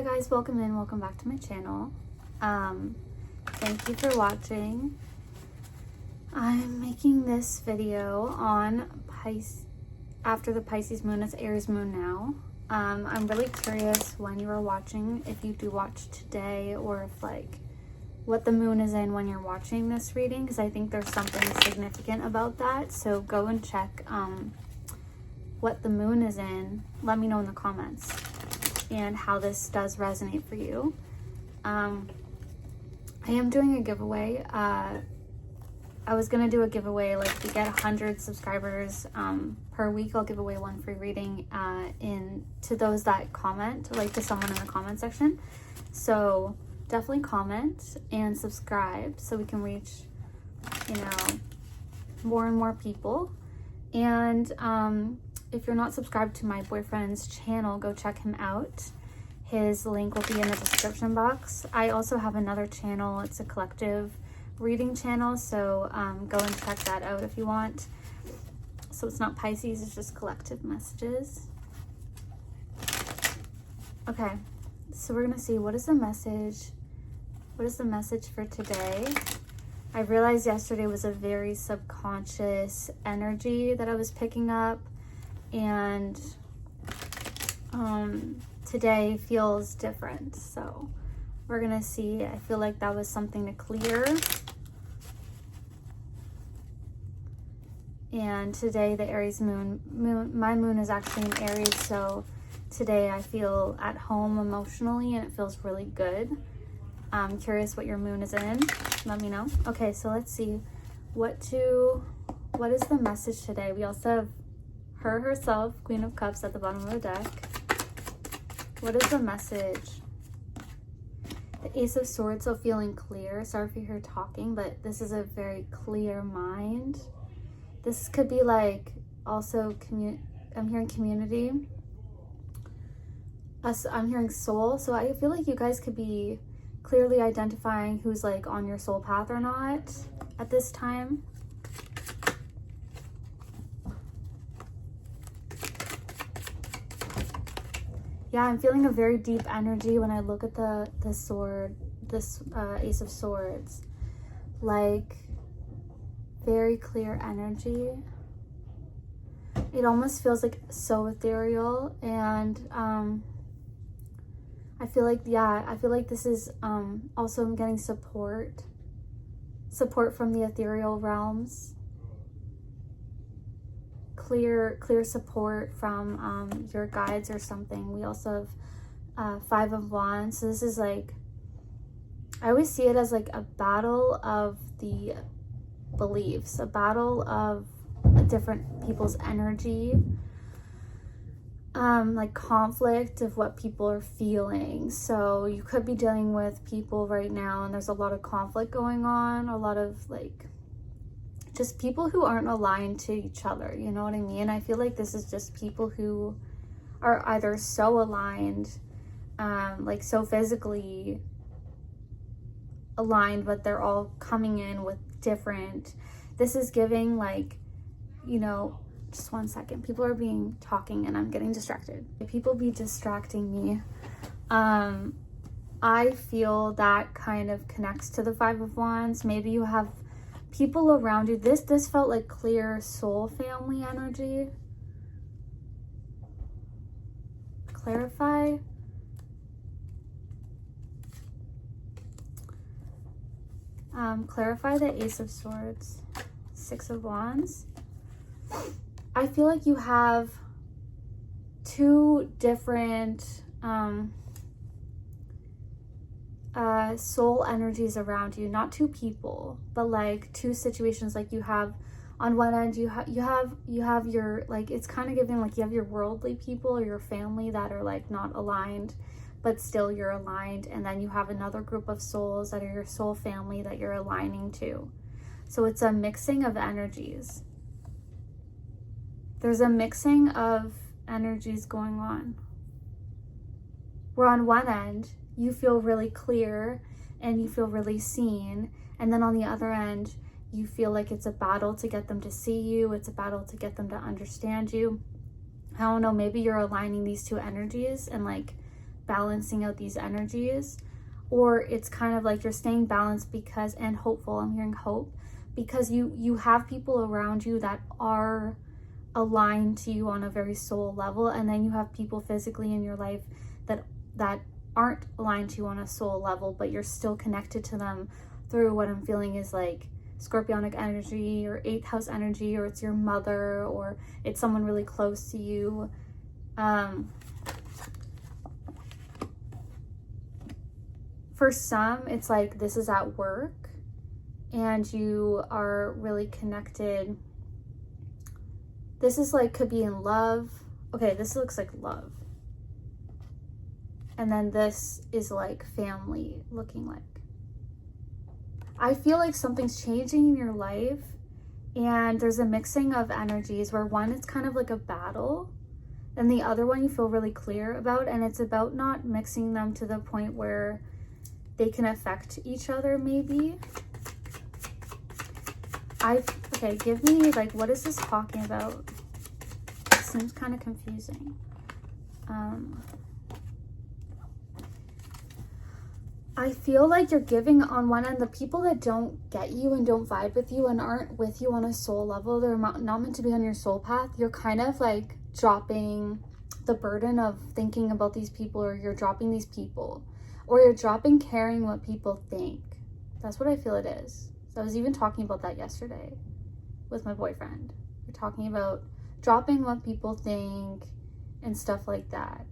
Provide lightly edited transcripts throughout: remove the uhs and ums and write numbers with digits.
guys, welcome in, welcome back to my channel. Thank you for watching. I'm making this video on Pisces, after the Pisces moon. It's Aries moon now. I'm really curious when you are watching, if you do watch today, or if like what the moon is in when you're watching this reading, because I think there's something significant about that. So go and check what the moon is in. Let me know in the comments and how this does resonate for you. I am doing a giveaway. I was gonna do a giveaway, like if you get 100 subscribers per week, I'll give away one free reading to those that comment, like to someone in the comment section. So definitely comment and subscribe so we can reach, you know, more and more people. And if you're not subscribed to my boyfriend's channel, go check him out. His link will be in the description box. I also have another channel. It's a collective reading channel, so go and check that out if you want. So it's not Pisces, it's just collective messages. Okay, so we're gonna see what is the message. What is the message for today? I realized yesterday was a very subconscious energy that I was picking up, and today feels different. So we're gonna see. I feel like that was something to clear. And today the Aries moon, my moon is actually in Aries, so today I feel at home emotionally and it feels really good. I'm curious what your moon is in. Let me know. Okay, so let's see what is the message today. We also have her herself, Queen of Cups, at the bottom of the deck. What is the message? The Ace of Swords, so feeling clear. Sorry if you hear talking, but this is a very clear mind. This could be like also I'm hearing community. I'm hearing soul. So I feel like you guys could be clearly identifying who's like on your soul path or not at this time. Yeah, I'm feeling a very deep energy when I look at the sword, this Ace of Swords. Like very clear energy. It almost feels like so ethereal, and I feel like, yeah, I feel like this is also I'm getting support from the ethereal realms. Clear support from your guides or something. We also have 5 of Wands. So this is like, I always see it as like a battle of the beliefs, a battle of different people's energy, like conflict of what people are feeling. So you could be dealing with people right now and there's a lot of conflict going on, a lot of like just people who aren't aligned to each other, you know what I mean? I feel like this is just people who are either so aligned, like so physically aligned, but they're all coming in with different, this is giving like, you know, just one second, people are talking and I'm getting distracted. People be distracting me. I feel that kind of connects to the 5 of Wands. Maybe you have people around you. This felt like clear soul family energy. Clarify. Clarify the Ace of Swords, 6 of Wands. I feel like you have 2 different soul energies around you, not 2 people, but like 2 situations. Like you have on one end you have your, like, it's kind of giving like you have your worldly people or your family that are like not aligned, but still you're aligned, and then you have another group of souls that are your soul family that you're aligning to. So it's a mixing of energies. There's a mixing of energies going on. Where on one end, you feel really clear and you feel really seen. And then on the other end, you feel like it's a battle to get them to see you. It's a battle to get them to understand you. I don't know, maybe you're aligning these 2 energies and like balancing out these energies, or it's kind of like you're staying balanced because, and hopeful, I'm hearing hope, because you have people around you that are aligned to you on a very soul level, and then you have people physically in your life that aren't aligned to you on a soul level, but you're still connected to them through what I'm feeling is like Scorpionic energy or 8th house energy, or it's your mother, or it's someone really close to you. For some, it's like this is at work and you are really connected. This is like, could be in love. Okay, this looks like love. And then this is like family looking like. I feel like something's changing in your life, and there's a mixing of energies where one, it's kind of like a battle, and the other one you feel really clear about, and it's about not mixing them to the point where they can affect each other maybe. Okay, give me, like, what is this talking about? It seems kind of confusing. I feel like you're giving on one end, the people that don't get you and don't vibe with you and aren't with you on a soul level, they're not meant to be on your soul path. You're kind of like dropping the burden of thinking about these people, or you're dropping these people, or you're dropping caring what people think. That's what I feel it is. So I was even talking about that yesterday with my boyfriend. We're talking about dropping what people think and stuff like that.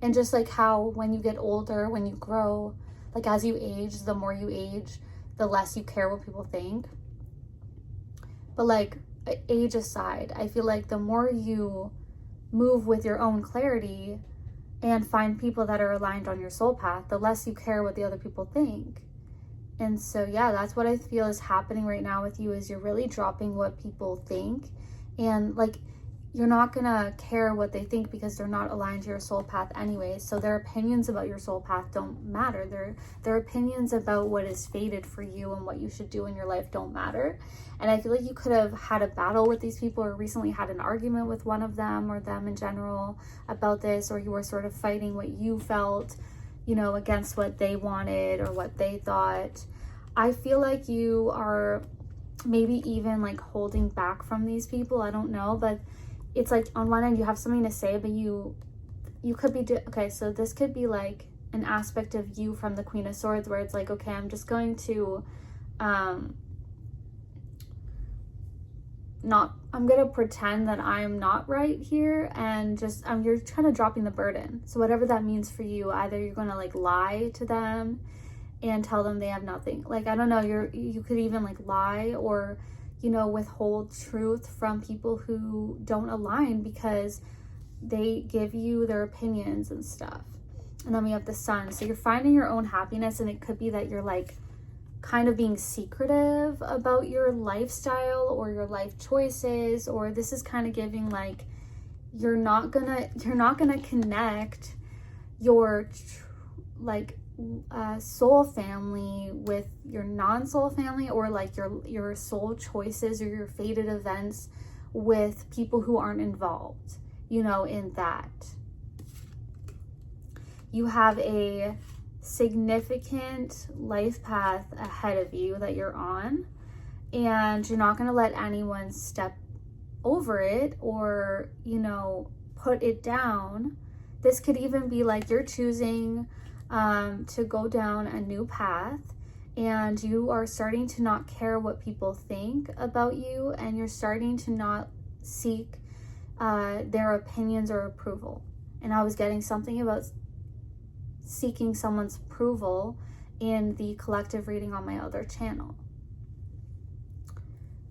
And just like how when you get older, when you grow, like as you age, the more you age, the less you care what people think. But like age aside, I feel like the more you move with your own clarity and find people that are aligned on your soul path, the less you care what the other people think. And so yeah, that's what I feel is happening right now with you, is you're really dropping what people think, and like you're not gonna care what they think because they're not aligned to your soul path anyway. So their opinions about your soul path don't matter. Their opinions about what is fated for you and what you should do in your life don't matter. And I feel like you could have had a battle with these people, or recently had an argument with one of them or them in general about this, or you were sort of fighting what you felt, you know, against what they wanted or what they thought. I feel like you are maybe even like holding back from these people. I don't know, but it's like on one end you have something to say, but you could be okay, so this could be like an aspect of you from the Queen of Swords, where it's like, okay, I'm just going to I'm gonna pretend that I'm not right here, and just you're kind of dropping the burden. So whatever that means for you, either you're gonna like lie to them and tell them they have nothing, like, I don't know, you could even like lie, or you know, withhold truth from people who don't align because they give you their opinions and stuff. And then we have the Sun. So you're finding your own happiness, and it could be that you're like kind of being secretive about your lifestyle or your life choices, or this is kind of giving like you're not gonna connect your soul family with your non-soul family, or like your soul choices or your fated events with people who aren't involved, you know, in that. You have a significant life path ahead of you that you're on, and you're not going to let anyone step over it or, you know, put it down. This could even be like you're choosing to go down a new path, and you are starting to not care what people think about you, and you're starting to not seek their opinions or approval. And I was getting something about seeking someone's approval in the collective reading on my other channel.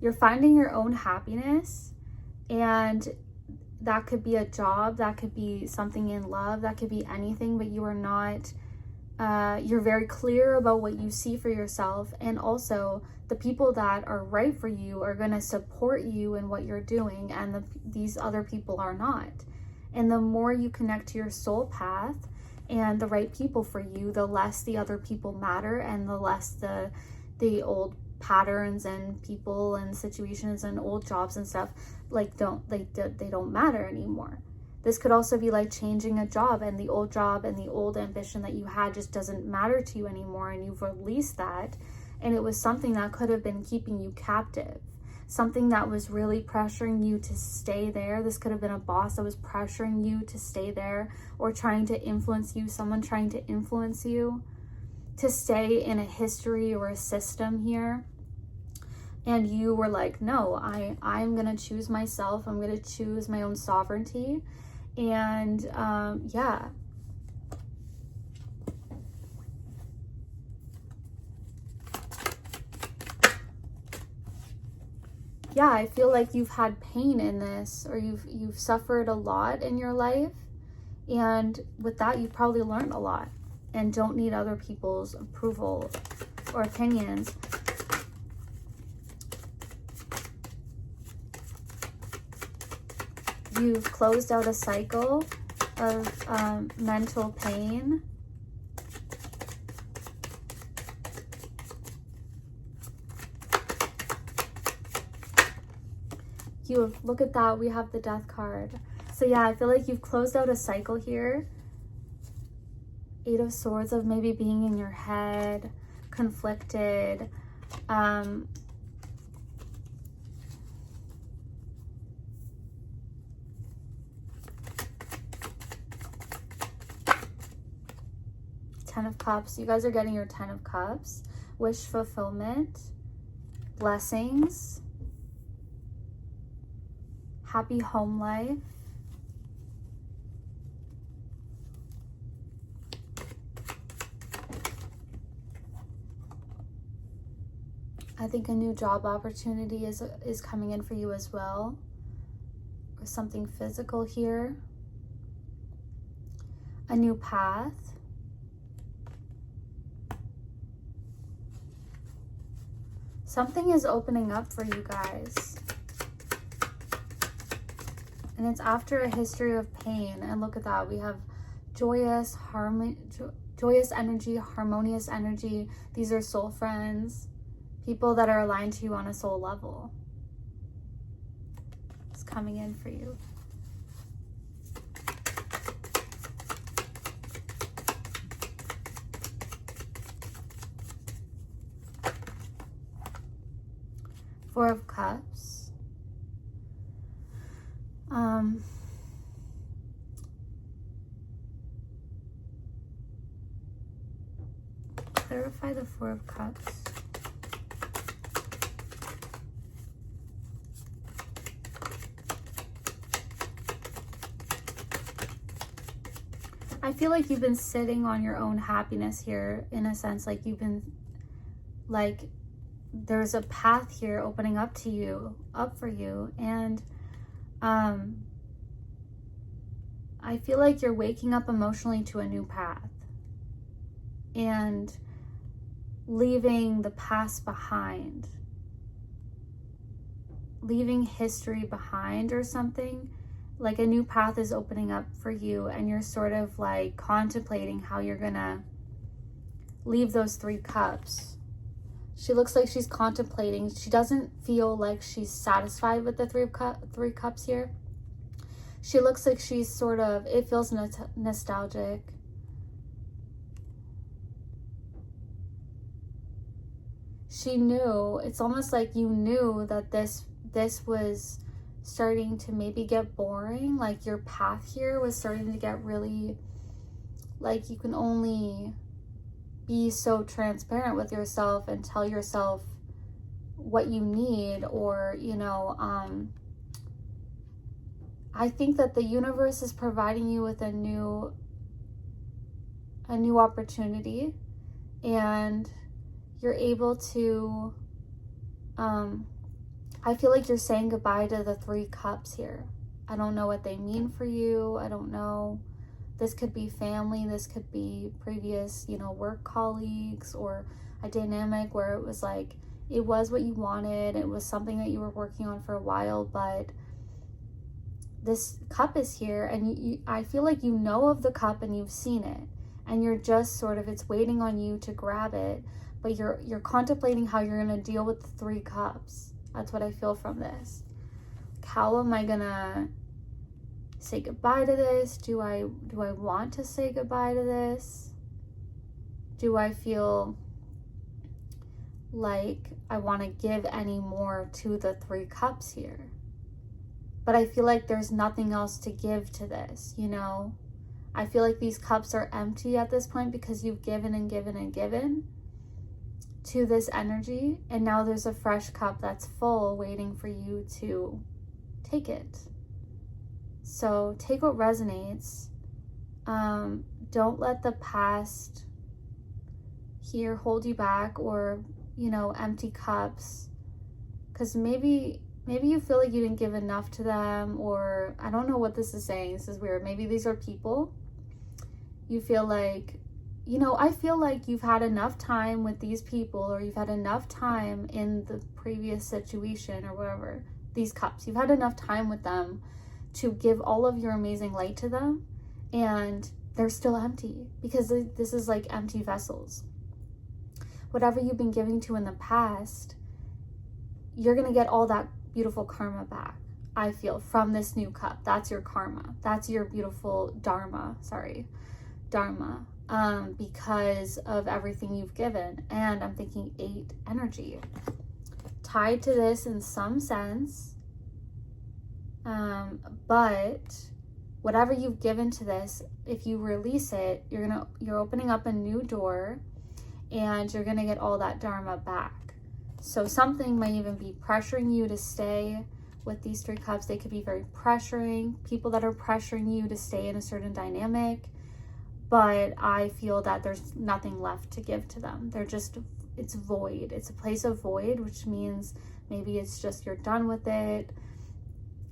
You're finding your own happiness, and that could be a job, that could be something in love, that could be anything, but you are not you're very clear about what you see for yourself, and also the people that are right for you are going to support you in what you're doing, and these other people are not. And the more you connect to your soul path and the right people for you, the less the other people matter, and the less the old patterns and people and situations and old jobs and stuff like they don't matter anymore. This could also be like changing a job, and the old job and the old ambition that you had just doesn't matter to you anymore, and you've released that. And it was something that could have been keeping you captive, something that was really pressuring you to stay there. This could have been a boss that was pressuring you to stay there, or trying to influence you, someone trying to influence you to stay in a history or a system here. And you were like, no, I'm gonna choose myself. I'm gonna choose my own sovereignty. And yeah. Yeah, I feel like you've had pain in this, or you've suffered a lot in your life. And with that, you've probably learned a lot and don't need other people's approval or opinions. You've closed out a cycle of mental pain. Look at that, we have the Death card. So yeah, I feel like you've closed out a cycle here. 8 of Swords, of maybe being in your head, conflicted. Ten of Cups. You guys are getting your 10 of Cups. Wish fulfillment. Blessings. Happy home life. I think a new job opportunity is coming in for you as well. Or something physical here. A new path. Something is opening up for you guys. And it's after a history of pain. And look at that. We have joyous energy, harmonious energy. These are soul friends. People that are aligned to you on a soul level. It's coming in for you. Four of Cups. Clarify the Four of Cups. I feel like you've been sitting on your own happiness here, in a sense, like you've been, like, there's a path here opening up to you, up for you. And I feel like you're waking up emotionally to a new path and leaving the past behind, leaving history behind or something. Like a new path is opening up for you, and you're sort of like contemplating how you're gonna leave those 3 cups. She looks like she's contemplating. She doesn't feel like she's satisfied with the 3 cups here. She looks like she's sort of, it feels nostalgic. She knew, it's almost like you knew that this was starting to maybe get boring. Like your path here was starting to get really, like you can only be so transparent with yourself and tell yourself what you need, or, you know, I think that the universe is providing you with a new opportunity, and you're able to, I feel like you're saying goodbye to the 3 cups here. I don't know what they mean for you. I don't know. This could be family. This could be previous, you know, work colleagues, or a dynamic where it was like, it was what you wanted. It was something that you were working on for a while, but this cup is here, and I feel like you know of the cup and you've seen it, and you're just sort of, it's waiting on you to grab it, but you're contemplating how you're going to deal with the 3 cups. That's what I feel from this. How am I gonna say goodbye to this? Do I want to say goodbye to this? Do I feel like I want to give any more to the 3 cups here? But I feel like there's nothing else to give to this, you know? I feel like these cups are empty at this point because you've given and given and given to this energy, and now there's a fresh cup that's full waiting for you to take it. So take what resonates. Don't let the past here hold you back, or, you know, empty cups, because maybe you feel like you didn't give enough to them, or I don't know what this is saying. This is weird. Maybe these are people. You feel like, you know, I feel like you've had enough time with these people, or you've had enough time in the previous situation or whatever, these cups. You've had enough time with them to give all of your amazing light to them, and they're still empty because this is like empty vessels. Whatever you've been giving to in the past, you're going to get all that beautiful karma back, I feel, from this new cup. That's your karma. That's your beautiful dharma, because of everything you've given. And I'm thinking 8 energy tied to this in some sense. But whatever you've given to this, if you release it, you're opening up a new door, and you're gonna get all that dharma back. So something might even be pressuring you to stay with these 3 cups. They could be very pressuring, people that are pressuring you to stay in a certain dynamic, but I feel that there's nothing left to give to them. It's void. It's a place of void, which means maybe it's just you're done with it.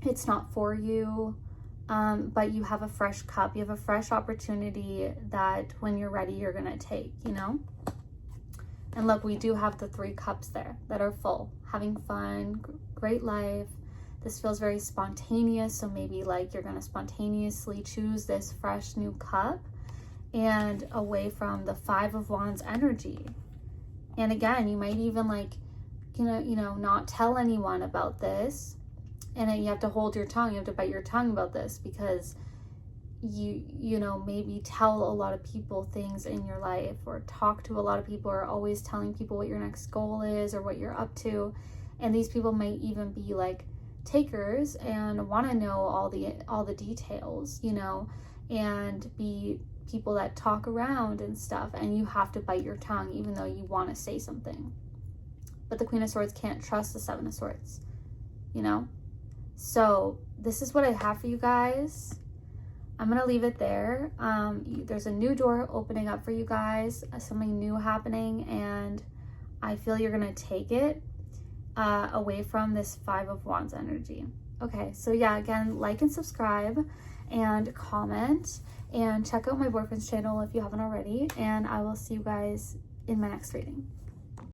It's not for you, but you have a fresh cup. You have a fresh opportunity that when you're ready, you're gonna take, you know? And look, we do have the 3 cups there that are full, having fun, great life. This feels very spontaneous. So maybe like you're going to spontaneously choose this fresh new cup, and away from the 5 of Wands energy. And again, you might even like, you know, not tell anyone about this. And then you have to hold your tongue. You have to bite your tongue about this, because you know, maybe tell a lot of people things in your life, or talk to a lot of people, or always telling people what your next goal is or what you're up to. And these people might even be like takers and want to know all the details, you know, and be people that talk around and stuff. And you have to bite your tongue even though you want to say something. But the Queen of Swords can't trust the 7 of Swords, you know? So this is what I have for you guys. I'm going to leave it there. There's a new door opening up for you guys, something new happening, and I feel you're going to take it away from this 5 of Wands energy. Okay, so yeah, again, like and subscribe and comment, and check out my boyfriend's channel if you haven't already, and I will see you guys in my next reading.